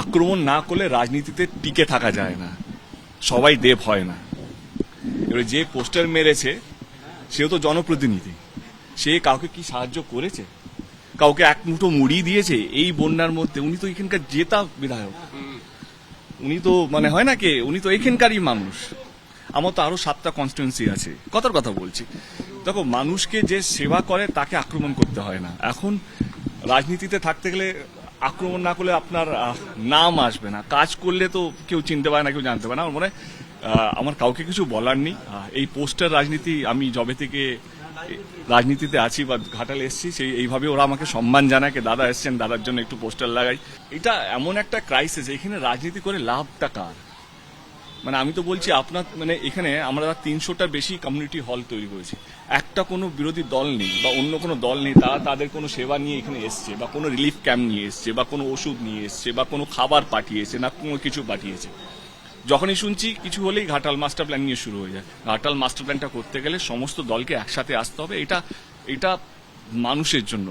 আক্রমণ না করলে রাজনীতিতে টিকে থাকা যায় না, সবাই দেব হয় না। এবারে যে পোস্টার মেরেছে সেও তো জনপ্রতিনিধি, সে কাউকে কি সাহায্য করেছে? কাউকে এক মুঠো মুড়ি দিয়েছে এই বন্যার মধ্যে? উনি তো এখানকার জেতা বিধায়ক, উনি তো মানে হয় না কে, উনি তো এখানকারই মানুষ। আমার তো আরো 7টা কনস্টিটুয়েন্সি আছে, কথার কথা বলছি। দেখো, মানুষকে যে সেবা করে তাকে আক্রমণ করতে হয় না। এখন রাজনীতিতে থাকতে গেলে আক্রমণ না করলে আপনার নাম আসবে না, কাজ করলে তো কেউ চিনতে পারে না, কেউ জানতে পারে না। আমার মনে হয় আমার কাউকে কিছু বলার নেই। এই পোস্টার রাজনীতি, আমি জবে থেকে রাজনীতিতে আছি বা ঘাটালে এসেছি, সেই এইভাবে ওরা আমাকে সম্মান জানায়, কে দাদা এসছেন, দাদার জন্য একটু পোস্টার লাগাই। এটা এমন একটা ক্রাইসিস, এখানে রাজনীতি করে লাভটা কার? মানে আমি তো বলছি আপনার, মানে এখানে আমরা 300টার বেশি কমিউনিটি হল তৈরি করেছি, একটা কোনো বিরোধী দল নেই বা অন্য কোনো দল নেই তারা তাদের কোনো সেবা নিয়ে এখানে এসছে, বা কোনো রিলিফ ক্যাম্প নিয়ে এসছে, বা কোনো ওষুধ নিয়ে এসছে, বা কোনো খাবার পাঠিয়েছে, না কোনো কিছু পাঠিয়েছে। যখনই শুনছি কিছু হলেই ঘাটাল মাস্টার প্ল্যান নিয়ে শুরু হয়ে যায়। ঘাটাল মাস্টার প্ল্যানটা করতে গেলে সমস্ত দলকে একসাথে আসতে হবে, এটা এটা মানুষের জন্য।